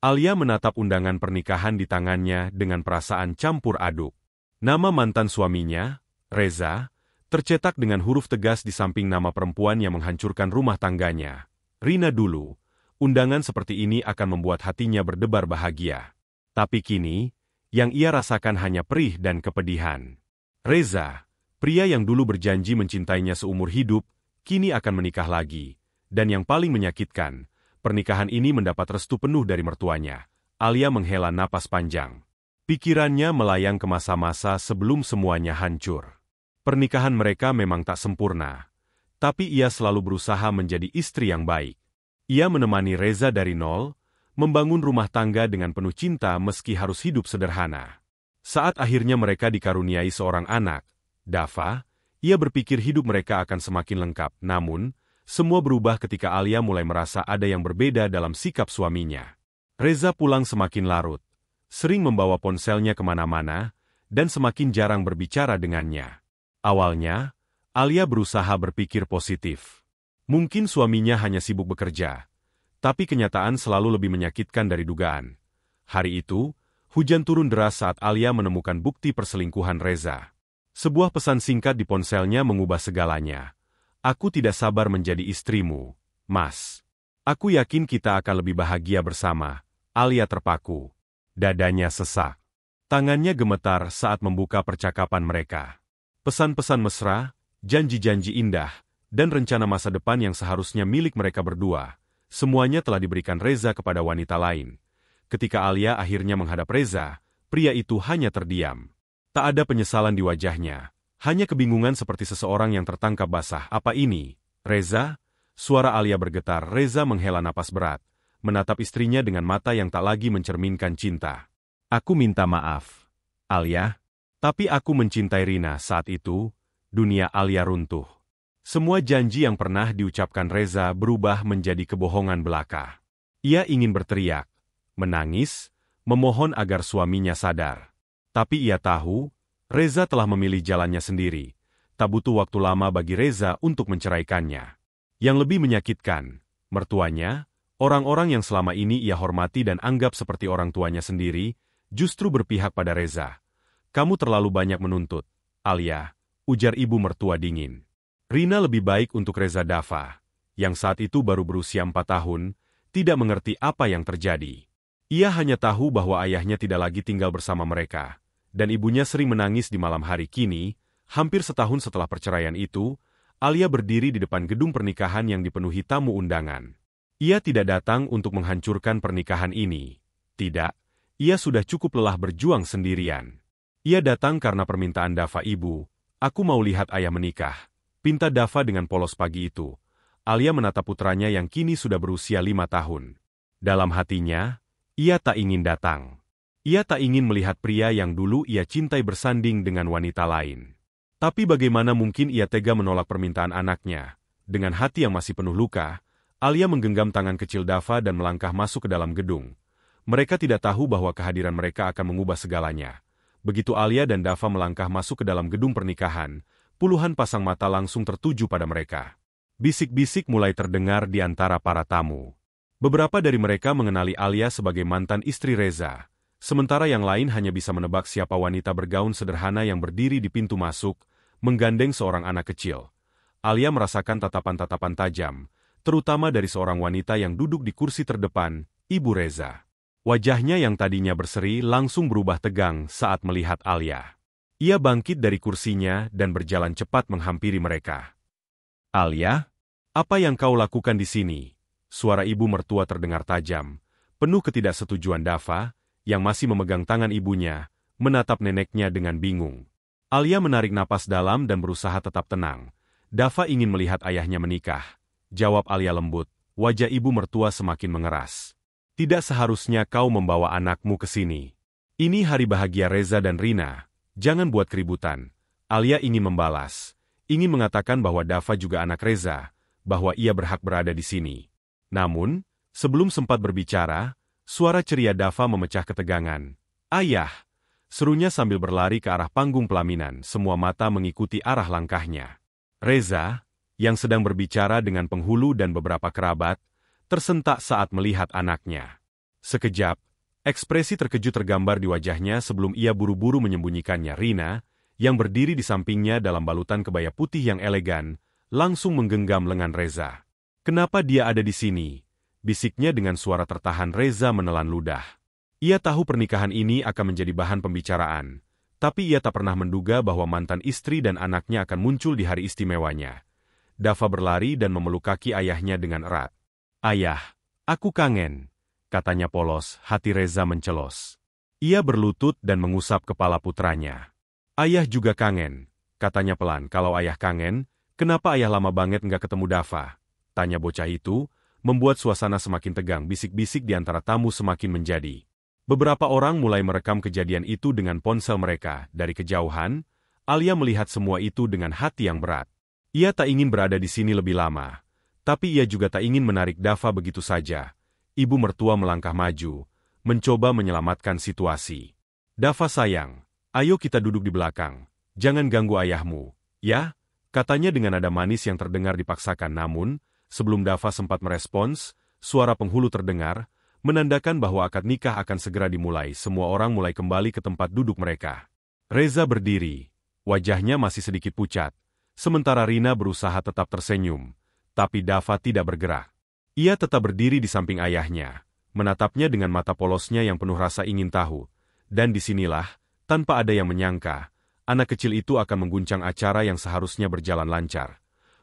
Alia menatap undangan pernikahan di tangannya dengan perasaan campur aduk. Nama mantan suaminya, Reza, tercetak dengan huruf tegas di samping nama perempuan yang menghancurkan rumah tangganya. Rina dulu, undangan seperti ini akan membuat hatinya berdebar bahagia. Tapi kini, yang ia rasakan hanya perih dan kepedihan. Reza, pria yang dulu berjanji mencintainya seumur hidup, kini akan menikah lagi. Dan yang paling menyakitkan, pernikahan ini mendapat restu penuh dari mertuanya. Alia menghela napas panjang. Pikirannya melayang ke masa-masa sebelum semuanya hancur. Pernikahan mereka memang tak sempurna, tapi ia selalu berusaha menjadi istri yang baik. Ia menemani Reza dari nol, membangun rumah tangga dengan penuh cinta meski harus hidup sederhana. Saat akhirnya mereka dikaruniai seorang anak, Dava, ia berpikir hidup mereka akan semakin lengkap. Namun, semua berubah ketika Alia mulai merasa ada yang berbeda dalam sikap suaminya. Reza pulang semakin larut, sering membawa ponselnya kemana-mana, dan semakin jarang berbicara dengannya. Awalnya, Alia berusaha berpikir positif. Mungkin suaminya hanya sibuk bekerja. Tapi kenyataan selalu lebih menyakitkan dari dugaan. Hari itu, hujan turun deras saat Alia menemukan bukti perselingkuhan Reza. Sebuah pesan singkat di ponselnya mengubah segalanya. Aku tidak sabar menjadi istrimu, Mas. Aku yakin kita akan lebih bahagia bersama. Alia terpaku. Dadanya sesak. Tangannya gemetar saat membuka percakapan mereka. Pesan-pesan mesra, janji-janji indah, dan rencana masa depan yang seharusnya milik mereka berdua. Semuanya telah diberikan Reza kepada wanita lain. Ketika Alia akhirnya menghadap Reza, pria itu hanya terdiam. Tak ada penyesalan di wajahnya, hanya kebingungan seperti seseorang yang tertangkap basah. Apa ini, Reza? Suara Alia bergetar. Reza menghela napas berat, menatap istrinya dengan mata yang tak lagi mencerminkan cinta. Aku minta maaf, Alia. Tapi aku mencintai Rina. Saat itu, dunia Alia runtuh. Semua janji yang pernah diucapkan Reza berubah menjadi kebohongan belaka. Ia ingin berteriak, menangis, memohon agar suaminya sadar. Tapi ia tahu, Reza telah memilih jalannya sendiri. Tak butuh waktu lama bagi Reza untuk menceraikannya. Yang lebih menyakitkan, mertuanya, orang-orang yang selama ini ia hormati dan anggap seperti orang tuanya sendiri, justru berpihak pada Reza. Kamu terlalu banyak menuntut, Alia, ujar ibu mertua dingin. Rina lebih baik untuk Reza Dava, yang saat itu baru berusia 4 tahun, tidak mengerti apa yang terjadi. Ia hanya tahu bahwa ayahnya tidak lagi tinggal bersama mereka, dan ibunya sering menangis di malam hari. Kini, hampir setahun setelah perceraian itu, Alia berdiri di depan gedung pernikahan yang dipenuhi tamu undangan. Ia tidak datang untuk menghancurkan pernikahan ini. Tidak, ia sudah cukup lelah berjuang sendirian. Ia datang karena permintaan Dava. Ibu, aku mau lihat ayah menikah. Pinta Dava dengan polos pagi itu. Alia menatap putranya yang kini sudah berusia 5 tahun. Dalam hatinya, ia tak ingin datang. Ia tak ingin melihat pria yang dulu ia cintai bersanding dengan wanita lain. Tapi bagaimana mungkin ia tega menolak permintaan anaknya? Dengan hati yang masih penuh luka, Alia menggenggam tangan kecil Dava dan melangkah masuk ke dalam gedung. Mereka tidak tahu bahwa kehadiran mereka akan mengubah segalanya. Begitu Alia dan Dava melangkah masuk ke dalam gedung pernikahan, puluhan pasang mata langsung tertuju pada mereka. Bisik-bisik mulai terdengar di antara para tamu. Beberapa dari mereka mengenali Alia sebagai mantan istri Reza, sementara yang lain hanya bisa menebak siapa wanita bergaun sederhana yang berdiri di pintu masuk, menggandeng seorang anak kecil. Alia merasakan tatapan-tatapan tajam, terutama dari seorang wanita yang duduk di kursi terdepan, Ibu Reza. Wajahnya yang tadinya berseri langsung berubah tegang saat melihat Alia. Ia bangkit dari kursinya dan berjalan cepat menghampiri mereka. Alia, apa yang kau lakukan di sini? Suara ibu mertua terdengar tajam, penuh ketidaksetujuan. Dava, yang masih memegang tangan ibunya, menatap neneknya dengan bingung. Alia menarik napas dalam dan berusaha tetap tenang. Dava ingin melihat ayahnya menikah. Jawab Alia lembut, wajah ibu mertua semakin mengeras. Tidak seharusnya kau membawa anakmu ke sini. Ini hari bahagia Reza dan Rina. Jangan buat keributan. Alia ingin membalas. Ingin mengatakan bahwa Dava juga anak Reza, bahwa ia berhak berada di sini. Namun, sebelum sempat berbicara, suara ceria Dava memecah ketegangan. Ayah! Serunya sambil berlari ke arah panggung pelaminan. Semua mata mengikuti arah langkahnya. Reza, yang sedang berbicara dengan penghulu dan beberapa kerabat, tersentak saat melihat anaknya. Sekejap, ekspresi terkejut tergambar di wajahnya sebelum ia buru-buru menyembunyikannya. Rina, yang berdiri di sampingnya dalam balutan kebaya putih yang elegan, langsung menggenggam lengan Reza. "Kenapa dia ada di sini?" bisiknya dengan suara tertahan. Reza menelan ludah. Ia tahu pernikahan ini akan menjadi bahan pembicaraan, tapi ia tak pernah menduga bahwa mantan istri dan anaknya akan muncul di hari istimewanya. Dava berlari dan memeluk kaki ayahnya dengan erat. "Ayah, aku kangen," katanya polos. Hati Reza mencelos. Ia berlutut dan mengusap kepala putranya. "Ayah juga kangen," katanya pelan. "Kalau ayah kangen, kenapa ayah lama banget nggak ketemu Dava?" tanya bocah itu, membuat suasana semakin tegang. Bisik-bisik di antara tamu semakin menjadi. Beberapa orang mulai merekam kejadian itu dengan ponsel mereka. Dari kejauhan, Alia melihat semua itu dengan hati yang berat. Ia tak ingin berada di sini lebih lama, tapi ia juga tak ingin menarik Dava begitu saja. Ibu mertua melangkah maju, mencoba menyelamatkan situasi. "Dava sayang, ayo kita duduk di belakang. Jangan ganggu ayahmu, ya?" katanya dengan nada manis yang terdengar dipaksakan. Namun, sebelum Dava sempat merespons, suara penghulu terdengar, menandakan bahwa akad nikah akan segera dimulai. Semua orang mulai kembali ke tempat duduk mereka. Reza berdiri, wajahnya masih sedikit pucat, sementara Rina berusaha tetap tersenyum, tapi Dava tidak bergerak. Ia tetap berdiri di samping ayahnya, menatapnya dengan mata polosnya yang penuh rasa ingin tahu. Dan disinilah, tanpa ada yang menyangka, anak kecil itu akan mengguncang acara yang seharusnya berjalan lancar.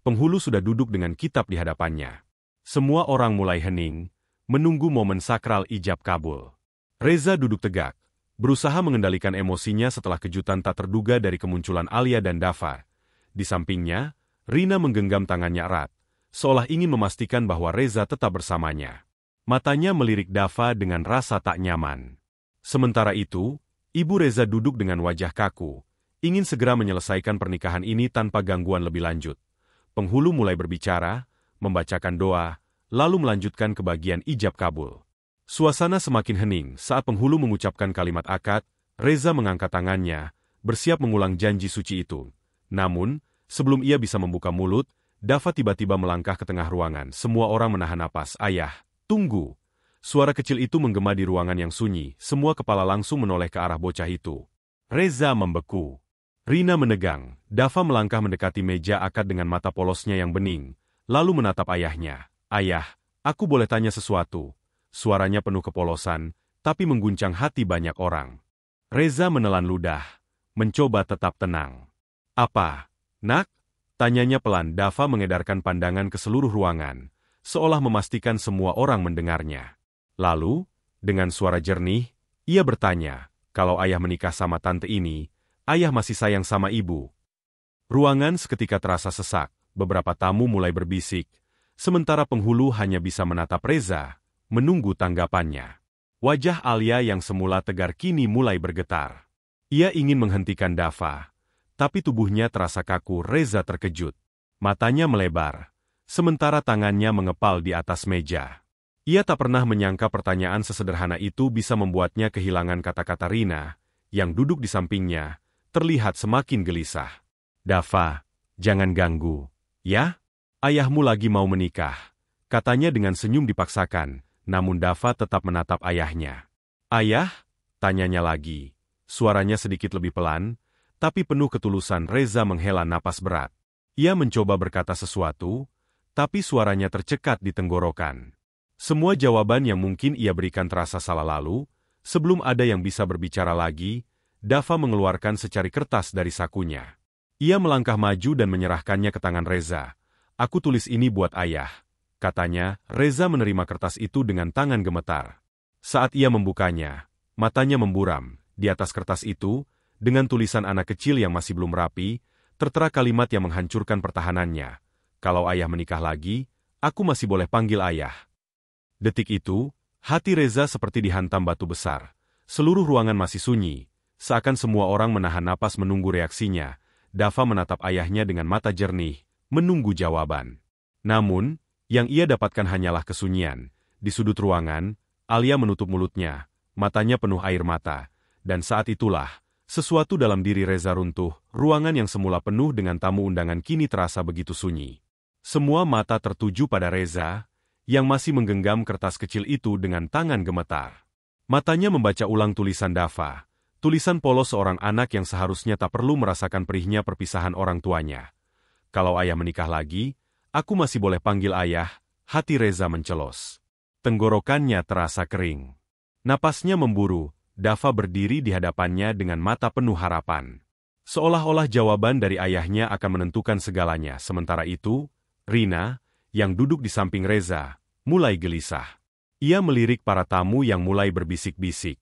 Penghulu sudah duduk dengan kitab di hadapannya. Semua orang mulai hening, menunggu momen sakral ijab kabul. Reza duduk tegak, berusaha mengendalikan emosinya setelah kejutan tak terduga dari kemunculan Alia dan Dava. Di sampingnya, Rina menggenggam tangannya erat, seolah ingin memastikan bahwa Reza tetap bersamanya. Matanya melirik Dava dengan rasa tak nyaman. Sementara itu, ibu Reza duduk dengan wajah kaku, ingin segera menyelesaikan pernikahan ini tanpa gangguan lebih lanjut. Penghulu mulai berbicara, membacakan doa, lalu melanjutkan ke bagian ijab kabul. Suasana semakin hening saat penghulu mengucapkan kalimat akad. Reza mengangkat tangannya, bersiap mengulang janji suci itu. Namun, sebelum ia bisa membuka mulut, Dava tiba-tiba melangkah ke tengah ruangan. Semua orang menahan napas. "Ayah, tunggu!" Suara kecil itu menggema di ruangan yang sunyi. Semua kepala langsung menoleh ke arah bocah itu. Reza membeku. Rina menegang. Dava melangkah mendekati meja akad dengan mata polosnya yang bening, lalu menatap ayahnya. "Ayah, aku boleh tanya sesuatu?" Suaranya penuh kepolosan, tapi mengguncang hati banyak orang. Reza menelan ludah, mencoba tetap tenang. "Apa, nak?" tanyanya pelan. Dava mengedarkan pandangan ke seluruh ruangan, seolah memastikan semua orang mendengarnya. Lalu, dengan suara jernih, ia bertanya, "Kalau ayah menikah sama tante ini, ayah masih sayang sama ibu?" Ruangan seketika terasa sesak, beberapa tamu mulai berbisik, sementara penghulu hanya bisa menatap Reza, menunggu tanggapannya. Wajah Alia yang semula tegar kini mulai bergetar. Ia ingin menghentikan Dava, tapi tubuhnya terasa kaku. Reza terkejut. Matanya melebar, sementara tangannya mengepal di atas meja. Ia tak pernah menyangka pertanyaan sesederhana itu bisa membuatnya kehilangan kata-kata. Rina, yang duduk di sampingnya, terlihat semakin gelisah. "Dava, jangan ganggu, ya? Ayahmu lagi mau menikah," katanya dengan senyum dipaksakan, namun Dava tetap menatap ayahnya. "Ayah?" tanyanya lagi. Suaranya sedikit lebih pelan, tapi penuh ketulusan. Reza menghela napas berat. Ia mencoba berkata sesuatu, tapi suaranya tercekat di tenggorokan. Semua jawaban yang mungkin ia berikan terasa salah. Lalu, sebelum ada yang bisa berbicara lagi, Dava mengeluarkan secari kertas dari sakunya. Ia melangkah maju dan menyerahkannya ke tangan Reza. "Aku tulis ini buat ayah," katanya. Reza menerima kertas itu dengan tangan gemetar. Saat ia membukanya, matanya memburam. Di atas kertas itu, dengan tulisan anak kecil yang masih belum rapi, tertera kalimat yang menghancurkan pertahanannya. "Kalau ayah menikah lagi, aku masih boleh panggil ayah." Detik itu, hati Reza seperti dihantam batu besar. Seluruh ruangan masih sunyi, seakan semua orang menahan napas menunggu reaksinya. Dava menatap ayahnya dengan mata jernih, menunggu jawaban. Namun, yang ia dapatkan hanyalah kesunyian. Di sudut ruangan, Alia menutup mulutnya, matanya penuh air mata. Dan saat itulah, sesuatu dalam diri Reza runtuh. Ruangan yang semula penuh dengan tamu undangan kini terasa begitu sunyi. Semua mata tertuju pada Reza, yang masih menggenggam kertas kecil itu dengan tangan gemetar. Matanya membaca ulang tulisan Dava, tulisan polos seorang anak yang seharusnya tak perlu merasakan perihnya perpisahan orang tuanya. Kalau ayah menikah lagi, aku masih boleh panggil ayah, hati Reza mencelos. Tenggorokannya terasa kering. Napasnya memburu, Dava berdiri di hadapannya dengan mata penuh harapan. Seolah-olah jawaban dari ayahnya akan menentukan segalanya. Sementara itu, Rina, yang duduk di samping Reza, mulai gelisah. Ia melirik para tamu yang mulai berbisik-bisik.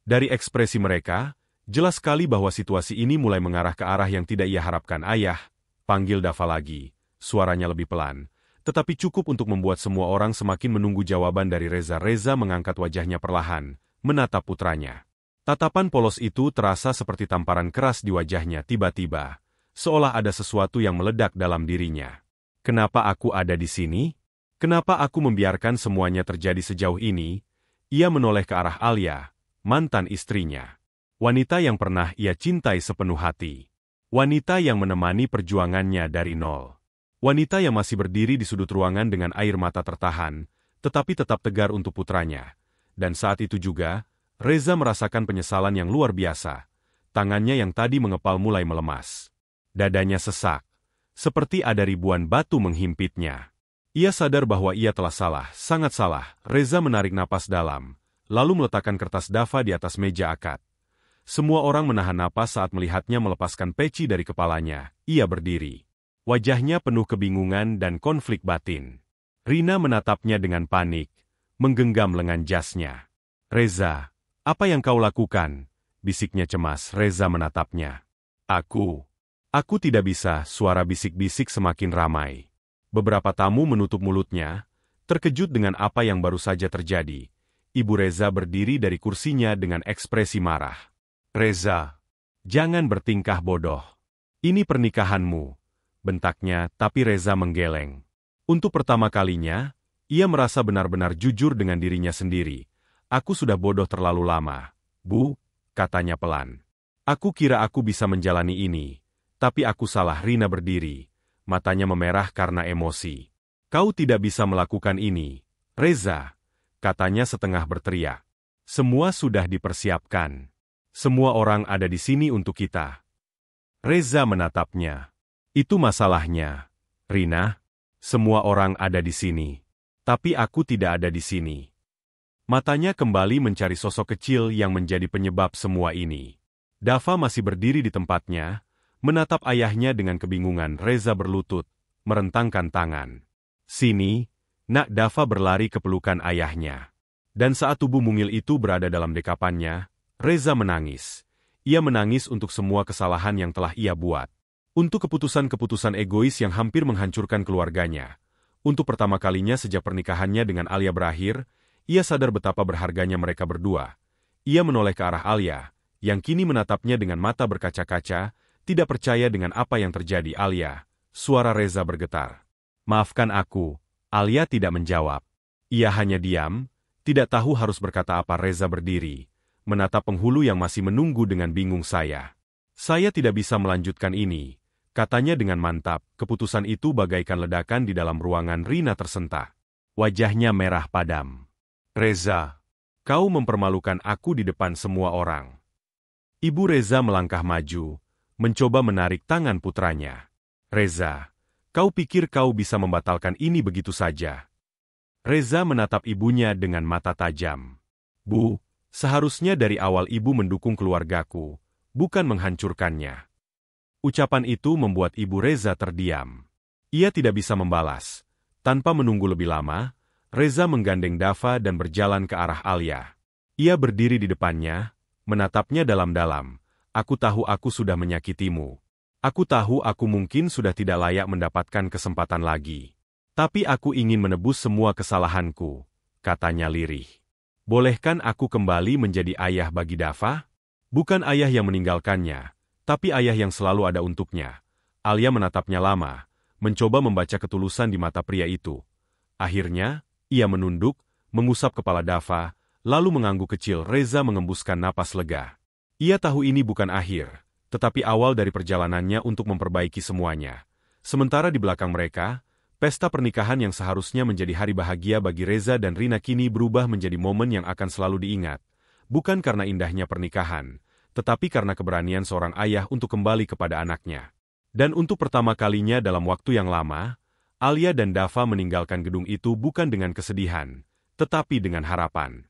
Dari ekspresi mereka, jelas sekali bahwa situasi ini mulai mengarah ke arah yang tidak ia harapkan. Ayah, panggil Dava lagi. Suaranya lebih pelan, tetapi cukup untuk membuat semua orang semakin menunggu jawaban dari Reza. Reza mengangkat wajahnya perlahan, menatap putranya. Tatapan polos itu terasa seperti tamparan keras di wajahnya tiba-tiba, seolah ada sesuatu yang meledak dalam dirinya. Kenapa aku ada di sini? Kenapa aku membiarkan semuanya terjadi sejauh ini? Ia menoleh ke arah Alia, mantan istrinya. Wanita yang pernah ia cintai sepenuh hati. Wanita yang menemani perjuangannya dari nol. Wanita yang masih berdiri di sudut ruangan dengan air mata tertahan, tetapi tetap tegar untuk putranya. Dan saat itu juga, Reza merasakan penyesalan yang luar biasa. Tangannya yang tadi mengepal mulai melemas. Dadanya sesak, seperti ada ribuan batu menghimpitnya. Ia sadar bahwa ia telah salah, sangat salah. Reza menarik napas dalam, lalu meletakkan kertas Dava di atas meja akad. Semua orang menahan napas saat melihatnya melepaskan peci dari kepalanya. Ia berdiri. Wajahnya penuh kebingungan dan konflik batin. Rina menatapnya dengan panik, menggenggam lengan jasnya. Reza, apa yang kau lakukan? Bisiknya cemas. Reza menatapnya. Aku tidak bisa. Suara bisik-bisik semakin ramai. Beberapa tamu menutup mulutnya, terkejut dengan apa yang baru saja terjadi. Ibu Reza berdiri dari kursinya dengan ekspresi marah. Reza, jangan bertingkah bodoh. Ini pernikahanmu, bentaknya, tapi Reza menggeleng. Untuk pertama kalinya, ia merasa benar-benar jujur dengan dirinya sendiri. Aku sudah bodoh terlalu lama. Bu, katanya pelan. Aku kira aku bisa menjalani ini. Tapi aku salah. Rina berdiri. Matanya memerah karena emosi. Kau tidak bisa melakukan ini. Reza, katanya setengah berteriak. Semua sudah dipersiapkan. Semua orang ada di sini untuk kita. Reza menatapnya. Itu masalahnya. Rina, semua orang ada di sini. Tapi aku tidak ada di sini. Matanya kembali mencari sosok kecil yang menjadi penyebab semua ini. Dava masih berdiri di tempatnya, menatap ayahnya dengan kebingungan. Reza berlutut, merentangkan tangan. Sini, nak. Dava berlari ke pelukan ayahnya. Dan saat tubuh mungil itu berada dalam dekapannya, Reza menangis. Ia menangis untuk semua kesalahan yang telah ia buat. Untuk keputusan-keputusan egois yang hampir menghancurkan keluarganya. Untuk pertama kalinya sejak pernikahannya dengan Alia berakhir, ia sadar betapa berharganya mereka berdua. Ia menoleh ke arah Alia, yang kini menatapnya dengan mata berkaca-kaca, tidak percaya dengan apa yang terjadi. Alia, suara Reza bergetar. Maafkan aku. Alia tidak menjawab. Ia hanya diam, tidak tahu harus berkata apa. Reza berdiri, menatap penghulu yang masih menunggu dengan bingung. Saya tidak bisa melanjutkan ini, katanya dengan mantap. Keputusan itu bagaikan ledakan di dalam ruangan. Rina tersentak. Wajahnya merah padam. Reza, kau mempermalukan aku di depan semua orang. Ibu Reza melangkah maju, mencoba menarik tangan putranya. Reza, kau pikir kau bisa membatalkan ini begitu saja? Reza menatap ibunya dengan mata tajam. Bu, seharusnya dari awal ibu mendukung keluargaku, bukan menghancurkannya. Ucapan itu membuat ibu Reza terdiam. Ia tidak bisa membalas. Tanpa menunggu lebih lama, Reza menggandeng Dava dan berjalan ke arah Alia. Ia berdiri di depannya, menatapnya dalam-dalam. Aku tahu aku sudah menyakitimu. Aku tahu aku mungkin sudah tidak layak mendapatkan kesempatan lagi. Tapi aku ingin menebus semua kesalahanku, katanya lirih. Bolehkan aku kembali menjadi ayah bagi Dava? Bukan ayah yang meninggalkannya, tapi ayah yang selalu ada untuknya. Alia menatapnya lama, mencoba membaca ketulusan di mata pria itu. Akhirnya, ia menunduk, mengusap kepala Dava, lalu mengangguk kecil. Reza mengembuskan napas lega. Ia tahu ini bukan akhir, tetapi awal dari perjalanannya untuk memperbaiki semuanya. Sementara di belakang mereka, Pesta pernikahan yang seharusnya menjadi hari bahagia bagi Reza dan Rina kini berubah menjadi momen yang akan selalu diingat, bukan karena indahnya pernikahan, tetapi karena keberanian seorang ayah untuk kembali kepada anaknya. Dan untuk pertama kalinya dalam waktu yang lama, Alia dan Dava meninggalkan gedung itu bukan dengan kesedihan, tetapi dengan harapan.